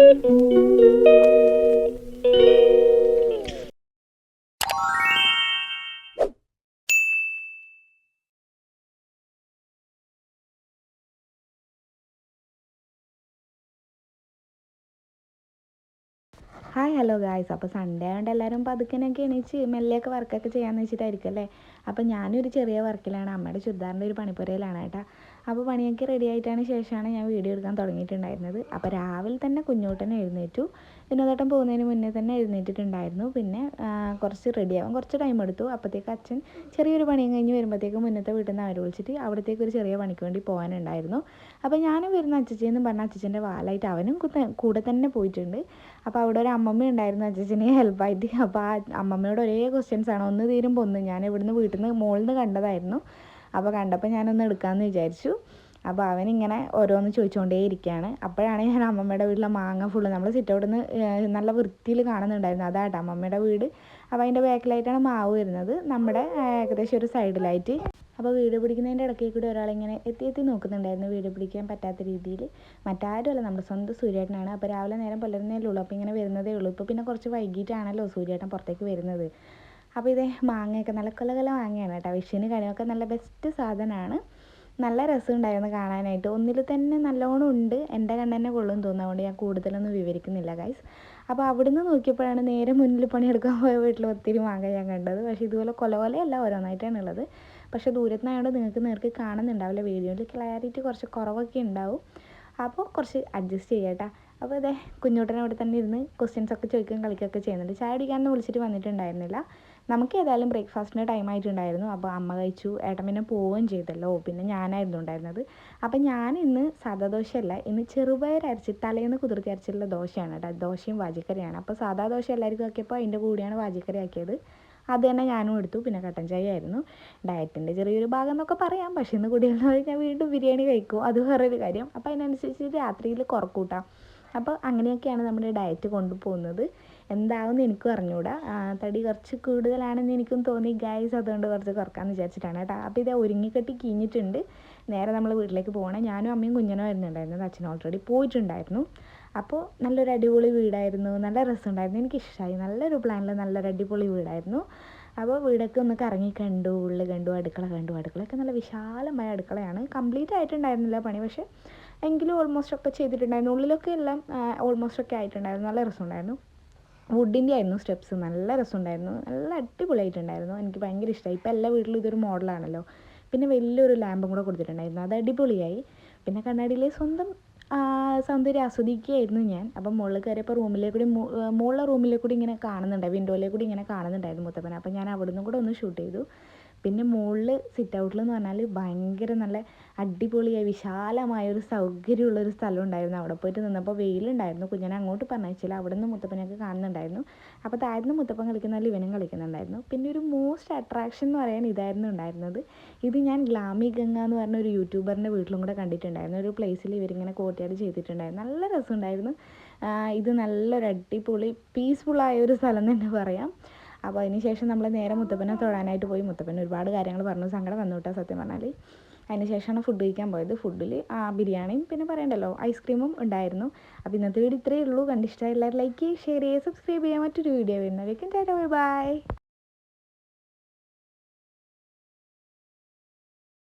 Hi hello guys. അപ്പോൾ Sunday ആയതുകൊണ്ട് എല്ലാവരും പതുക്കനൊക്കെ എണീച്ച് മെല്ലെയൊക്കെ വർക്കൊക്കെ ചെയ്യാമെന്ന് വെച്ചിട്ടായിരിക്കും അല്ലേ. അപ്പോൾ ഞാനൊരു ചെറിയ വർക്കിലാണ്, അമ്മയുടെ ചുരിദാറിൻ്റെ ഒരു പണിപ്പുരയിലാണ് കേട്ടോ. അപ്പോൾ പണിയൊക്കെ റെഡി ആയിട്ടാണ് ശേഷമാണ് ഞാൻ വീഡിയോ എടുക്കാൻ തുടങ്ങിയിട്ടുണ്ടായിരുന്നത്. അപ്പോൾ രാവിലെ തന്നെ കുഞ്ഞൂട്ടനെ എഴുന്നേറ്റു. വിനോദേട്ടൻ പോകുന്നതിന് മുന്നേ തന്നെ എഴുന്നേറ്റിട്ടുണ്ടായിരുന്നു. പിന്നെ കുറച്ച് റെഡിയാവാൻ കുറച്ച് ടൈം എടുത്തു. അപ്പോഴത്തേക്ക് അച്ഛൻ ചെറിയൊരു പണിയും കഴിഞ്ഞ് വരുമ്പോഴത്തേക്കും മുന്നത്തെ വീട്ടിൽ നിന്ന് അവർ വിളിച്ചിട്ട് അവിടത്തേക്ക് ഒരു ചെറിയ പണിക്ക് വേണ്ടി പോകാനുണ്ടായിരുന്നു. അപ്പോൾ ഞാനും വരുന്ന അച്ഛച്ചെന്ന് പറഞ്ഞ അച്ഛൻ്റെ വാലായിട്ട് അവനും കൂടെ തന്നെ പോയിട്ടുണ്ട്. അപ്പോൾ അവിടെ ഒരു അമ്മമ്മ ഉണ്ടായിരുന്നു അച്ഛനെ ഹെൽപ്പായിട്ട്. അപ്പോൾ ആ അമ്മമ്മയോട് ഒരേ ക്വസ്റ്റ്യൻസ് ആണ്, ഒന്ന് തീരുമ്പോൾ ഒന്ന്. ഞാൻ ഇവിടുന്ന് വീട്ടിൽ നിന്ന് മുകളിൽ നിന്ന് കണ്ടതായിരുന്നു. അപ്പോൾ കണ്ടപ്പോൾ ഞാനൊന്ന് എടുക്കാമെന്ന് വിചാരിച്ചു. അപ്പോൾ അവനിങ്ങനെ ഓരോന്ന് ചോദിച്ചുകൊണ്ടേ ഇരിക്കുകയാണ്. അപ്പോഴാണ് ഞാൻ അമ്മമ്മയുടെ വീട്ടിലെ മാങ്ങ ഫുള്ള് നമ്മൾ സിറ്റൗട്ടിൽ നിന്ന് നല്ല വൃത്തിയിൽ കാണുന്നുണ്ടായിരുന്നു. അതാട്ടോ അമ്മമ്മയുടെ വീട്. അപ്പോൾ അതിൻ്റെ ബാക്കിലായിട്ടാണ് മാവ് വരുന്നത്, നമ്മുടെ ഏകദേശം ഒരു സൈഡിലായിട്ട്. അപ്പോൾ വീഡിയോ പിടിക്കുന്നതിൻ്റെ ഇടയ്ക്ക് കൂടി ഒരാളിങ്ങനെ എത്തി നോക്കുന്നുണ്ടായിരുന്നു, വീഡിയോ പിടിക്കാൻ പറ്റാത്ത രീതിയിൽ. മറ്റാരുമല്ല, നമ്മുടെ സ്വന്തം സൂര്യേട്ടനാണ്. അപ്പോൾ രാവിലെ നേരം പുലരുന്നതേ ഉള്ളൂ. അപ്പോൾ ഇങ്ങനെ വരുന്നതേ ഉള്ളൂ. ഇപ്പോൾ പിന്നെ കുറച്ച് വൈകിട്ടാണല്ലോ സൂര്യേട്ടൻ പുറത്തേക്ക് വരുന്നത്. അപ്പോൾ ഇതേ മാങ്ങയൊക്കെ നല്ല കൊല മാങ്ങയാണ് കേട്ടോ. വിഷുവിന് കഴിയൊക്കെ നല്ല ബെസ്റ്റ് സാധനമാണ്. നല്ല രസമുണ്ടായിരുന്നു കാണാനായിട്ട്. ഒന്നിൽ തന്നെ നല്ലോണം ഉണ്ട്. എൻ്റെ കണ്ണെന്നെ കൊള്ളും തോന്നുന്നു. അതുകൊണ്ട് ഞാൻ കൂടുതലൊന്നും വിവരിക്കുന്നില്ല ഗൈസ്. അപ്പോൾ അവിടുന്ന് നോക്കിയപ്പോഴാണ് നേരെ മുന്നിൽ പണിയെടുക്കാൻ പോയ വീട്ടിൽ ഒത്തിരി മാങ്ങ ഞാൻ കണ്ടത്. പക്ഷേ ഇതുപോലെ കൊലയല്ല, ഓരോന്നായിട്ടാണ് ഉള്ളത്. പക്ഷേ ദൂരത്തുനിന്നായതുകൊണ്ട് നിങ്ങൾക്ക് നേർക്ക് കാണുന്നുണ്ടാവില്ല, വീഡിയോയിൽ ക്ലാരിറ്റി കുറച്ച് കുറവൊക്കെ ഉണ്ടാവും. അപ്പോൾ കുറച്ച് അഡ്ജസ്റ്റ് ചെയ്യട്ടോ. അപ്പോൾ അതെ കുഞ്ഞൂട്ടൻ അവിടെ തന്നെ ഇരുന്ന് ക്വസ്റ്റ്യൻസൊക്കെ ചോദിക്കുകയും കളിക്കുകയൊക്കെ ചെയ്യുന്നുണ്ട്. ചായ കുടിക്കാനൊന്നും വിളിച്ചിട്ട് വന്നിട്ടുണ്ടായിരുന്നില്ല. നമുക്ക് ഏതായാലും ബ്രേക്ക്ഫാസ്റ്റിന് ടൈം ആയിട്ടുണ്ടായിരുന്നു. അപ്പോൾ അമ്മ കഴിച്ചു, ഏട്ടൻ പിന്നെ പോവുകയും ചെയ്തല്ലോ. പിന്നെ ഞാനായിരുന്നു ഉണ്ടായിരുന്നത്. അപ്പം ഞാൻ ഇന്ന് സാധാ ദോശയല്ല, ഇന്ന് ചെറുപയർ അരച്ച് തലേന്ന് കുതിർത്തി അരച്ചിട്ടുള്ള ദോശയാണ് കേട്ടോ. ദോശയും വാജിക്കറിയാണ്. അപ്പോൾ സാധാ ദോശ എല്ലാവർക്കും ആക്കിയപ്പോൾ അതിൻ്റെ കൂടെയാണ് വാജിക്കറി ആക്കിയത്. അത് തന്നെ ഞാനും എടുത്തു. പിന്നെ കട്ടൻ ചായ ആയിരുന്നു. ഡയറ്റിൻ്റെ ചെറിയൊരു ഭാഗം എന്നൊക്കെ പറയാം. പക്ഷേ ഇന്ന് കൂടിയെന്ന് ഞാൻ വീണ്ടും ബിരിയാണി കഴിക്കും, അത് വേറൊരു കാര്യം. അപ്പോൾ അതിനനുസരിച്ച് രാത്രിയിൽ കുറക്കൂട്ടാം. അപ്പോൾ അങ്ങനെയൊക്കെയാണ് നമ്മുടെ ഡയറ്റ് കൊണ്ടുപോകുന്നത്. എന്താവുമെന്ന് എനിക്കും അറിഞ്ഞുകൂടാ. തടി കുറച്ച് കൂടുതലാണെന്ന് എനിക്കും തോന്നി ഗൈസ്. അതുകൊണ്ട് കുറച്ച് കുറക്കാമെന്ന് വിചാരിച്ചിട്ടാണ് കേട്ടോ. അപ്പോൾ ഇത് ഒരുങ്ങിക്കെട്ടി കീഞ്ഞിട്ടുണ്ട്. നേരെ നമ്മൾ വീട്ടിലേക്ക് പോകണം. ഞാനും അമ്മയും കുഞ്ഞനും ആയിരുന്നു ഉണ്ടായിരുന്നത്. അച്ഛൻ ഓൾറെഡി പോയിട്ടുണ്ടായിരുന്നു. അപ്പോൾ നല്ലൊരു അടിപൊളി വീടായിരുന്നു, നല്ല രസമുണ്ടായിരുന്നു, എനിക്കിഷ്ടമായി. നല്ലൊരു പ്ലാനിൽ നല്ലൊരു അടിപൊളി വീടായിരുന്നു. അപ്പോൾ വീടൊക്കെ ഒന്ന് കറങ്ങി കണ്ടു, ഉള്ളിൽ കണ്ടു, അടുക്കള കണ്ടു. അടുക്കളയൊക്കെ നല്ല വിശാലമായ അടുക്കളയാണ്. കംപ്ലീറ്റ് ആയിട്ടുണ്ടായിരുന്നില്ല പണി, പക്ഷേ എങ്കിലും ഓൾമോസ്റ്റ് ഒക്കെ ചെയ്തിട്ടുണ്ടായിരുന്നു. ഉള്ളിലൊക്കെ എല്ലാം ഓൾമോസ്റ്റ് ഒക്കെ ആയിട്ടുണ്ടായിരുന്നു. നല്ല രസമുണ്ടായിരുന്നു. വുഡിൻ്റെ ആയിരുന്നു സ്റ്റെപ്സ്. നല്ല രസമുണ്ടായിരുന്നു, നല്ല അടിപൊളിയായിട്ടുണ്ടായിരുന്നു. എനിക്ക് ഭയങ്കര ഇഷ്ടമായി. ഇപ്പോൾ എല്ലാ വീട്ടിലും ഇതൊരു മോഡലാണല്ലോ. പിന്നെ വലിയൊരു ലാമ്പും കൂടെ കൊടുത്തിട്ടുണ്ടായിരുന്നു, അത് അടിപൊളിയായി. പിന്നെ കണ്ണാടിയിൽ സ്വന്തം സൗന്ദര്യം ആസ്വദിക്കുകയായിരുന്നു ഞാൻ. അപ്പം മുകളിൽ കയറിയപ്പോൾ റൂമിലേക്കൂടി മുകളിലെ റൂമിലേക്കൂടി ഇങ്ങനെ കാണുന്നുണ്ടായി, വിൻഡോയിലേക്കൂടി ഇങ്ങനെ കാണുന്നുണ്ടായിരുന്നു മുത്തപ്പൻ. അപ്പം ഞാൻ അവിടെ നിന്നും കൂടെ ഒന്ന് ഷൂട്ട് ചെയ്തു. പിന്നെ മുകളിൽ സിറ്റ് ഔട്ടിൽ എന്ന് പറഞ്ഞാൽ ഭയങ്കര നല്ല അടിപൊളിയായി വിശാലമായൊരു സൗകര്യമുള്ളൊരു സ്ഥലം ഉണ്ടായിരുന്നു. അവിടെ പോയിട്ട് നിന്നപ്പോൾ വെയിലുണ്ടായിരുന്നു. കുഞ്ഞിനെ അങ്ങോട്ട് പറഞ്ഞയച്ചില്ല, അവിടെ നിന്ന് മുത്തപ്പനൊക്കെ കാണുന്നുണ്ടായിരുന്നു. അപ്പോൾ താഴ്ന്ന് മുത്തപ്പൻ കളിക്കുന്നതിൽ ഇവനും കളിക്കുന്നുണ്ടായിരുന്നു. പിന്നെ ഒരു മോസ്റ്റ് അട്രാക്ഷൻ എന്ന് പറയാൻ ഇതായിരുന്നു ഉണ്ടായിരുന്നത്. ഇത് ഞാൻ ഗ്ലാമി ഗംഗ എന്ന് പറഞ്ഞ ഒരു യൂട്യൂബറിൻ്റെ വീട്ടിലും കൂടെ കണ്ടിട്ടുണ്ടായിരുന്നു. ഒരു പ്ലേസിൽ ഇവരിങ്ങനെ കോർട്ട്യാർഡ് ചെയ്തിട്ടുണ്ടായിരുന്നു. നല്ല രസമുണ്ടായിരുന്നു. ഇത് നല്ലൊരു അടിപൊളി പീസ്ഫുള്ളായ ഒരു സ്ഥലം തന്നെ പറയാം. അപ്പോൾ അതിന് ശേഷം നമ്മൾ നേരെ മുത്തപ്പനെ തൊഴാനായിട്ട് പോയി. മുത്തപ്പൻ ഒരുപാട് കാര്യങ്ങൾ പറഞ്ഞു, സങ്കടം വന്നു കേട്ടോ സത്യം പറഞ്ഞാൽ. അതിന് ശേഷമാണ് ഫുഡ് കഴിക്കാൻ പോയത്. ഫുഡിൽ ബിരിയാണിയും പിന്നെ പറയണ്ടല്ലോ ഐസ്ക്രീമും ഉണ്ടായിരുന്നു. അപ്പോൾ ഇന്നത്തെ വീഡിയോ ഇത്രയേ ഉള്ളൂ. കണ്ടിഷ്ടമായി എല്ലാവരും ലൈക്ക് ചെയ്യുക, ഷെയർ ചെയ്യുക, സബ്സ്ക്രൈബ് ചെയ്യുക. മറ്റൊരു വീഡിയോ വരുന്നവരേക്കും ടാറ്റാ ബൈ ബൈ.